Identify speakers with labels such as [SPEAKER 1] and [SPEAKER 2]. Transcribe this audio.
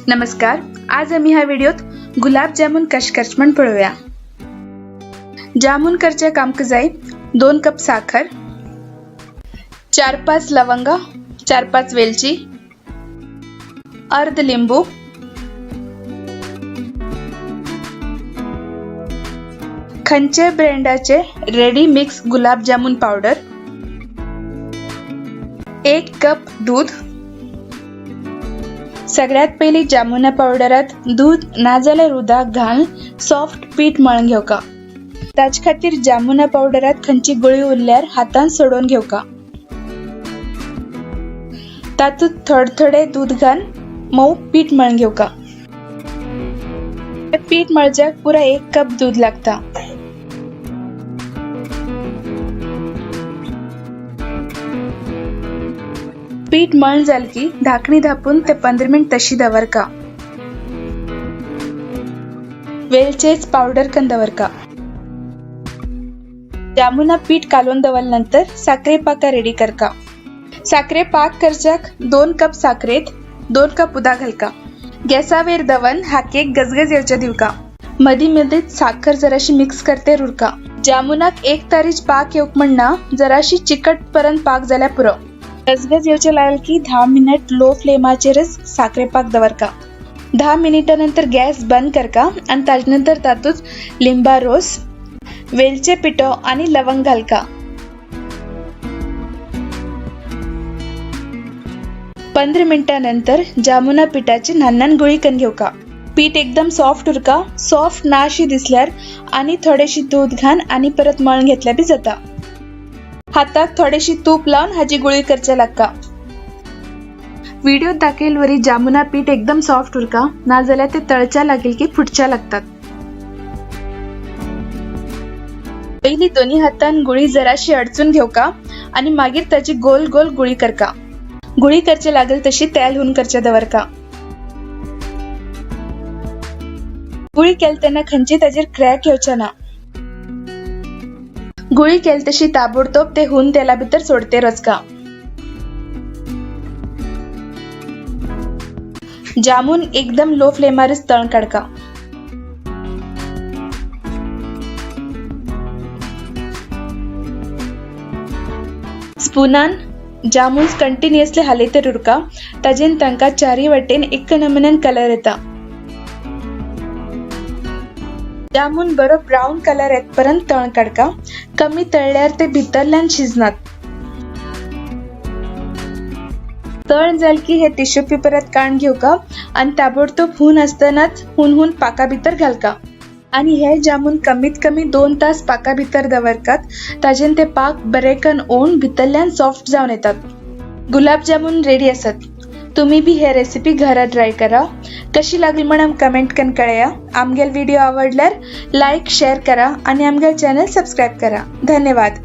[SPEAKER 1] नमस्कार. आज आम्ही ह्या व्हिडिओत गुलाबजामुन कशे करचे म्हण पळूया. जामुन करचे कामक जाय 2 कप साखर, 4-5 लवंगा, 4-5 वेलची, अर्ध लिंबू, खंचे ब्रँडाचे ready mix gulab jamun powder, 1 cup दूध. सगळ्यात पहिले जामुना पावडरात दूध नाजाल्यार उदक घालून सॉफ्ट पीठ मळून घेवका. ताचे खातीर जामुना पावडरात खंयची गुळी उरल्यार हातान सोडून घेवका. तातूंत थोडे दूध घालून मऊ पीठ मळून घेवका. पीठ मळच्याक पुरा 1 कप दूध लागता. पीठ मळून जाले की धाकणी धापून ते 15 मिनिट तशी दवरका. वेलचेच पावडर करून दवरका. जामुना पीठ कालून दवरल्यानंतर साखरे पाका रेडी करका. साखरे पाक करच्याक 2 कप साखरेत 2 कप उदक घालका. गॅसावेर दवन हाकेक गजगज येवचे दिवका. मधी मध्ये साखर जराशी मिक्स करते रुरका. जामुनाक 1 तारीच पाक येवक म्हणना जराशी चिकट पर्यंत पाक जाल्या पुरो. गजगज येवचे लागले की 10 मिनिट लो फ्लेमाचेरच साखरे पाक दवरका. 10 मिनिटानंतर गॅस बंद करका आणि त्यानंतर तातूंत लिंबा रोस, वेलचे पिठो आणि लवंग घालका. 15 मिनिटानंतर जामुना पिठाची ल्हान गुळी करून घेवका. पीठ एकदम सॉफ्ट उरका. सॉफ्ट नाशी दिसल्यार आणि थोडेशी दूध घाल आणि परत मळून घेतल्या बी जाता. हाताक थोडीशी तूप लावून हाची गुळी करचे लागका. व्हिडिओत दाखयलेवरी जामुना पीठ एकदम सॉफ्ट उरका, नाजाल्यार ते तळच्या लागेल की फुटच्या लागतात. पहिली दोन्ही हातान गुळी जराशी अडचून घेवका आणि मागीर ताची गोल गोल गुळी करका. गुळी करचे लागेल तशी तेल होऊन करचे दवरका. गुळी केल तेन्ना खंयची ताचेर क्रॅक येवचे ना. गुळी केल तशी ताबडतोब ते हुन तेला भितर सोडते रचका. जामुन एकदम लो फ्लेमारच तळून काडका. स्पूनान जामुन कंटिन्युअसली हालयते उरका. ताजेन तांका चारी वाटेन एक नमुन्यान कलर येता. जामुन बरो ब्राउन कलर येतपर्यंत तळून काडका. कमी तळल्यार ते भितरल्यान शिजनात. तळून जाल की हे टिश्यू पेपरात काढून घेवका आणि ताबडतोब हुन असतानाच हुन पाका भितर घालका. आणि हे जामुन कमीत कमी 2 तास पाका भितर दवरकात. ताजेन ते पाक बरे कन ओन भितरल्यान सॉफ्ट जावन येतात. गुलाबजामुन रेडी असत. तुम्ही भी हे रेसिपी घरात ट्राय करा. कशी लागली म्हणून कमेंट कन कळया. आमगेल व्हिडिओ आवडल्यार लाईक शेअर करा आणि आमगेल चॅनल सबस्क्राईब करा. धन्यवाद.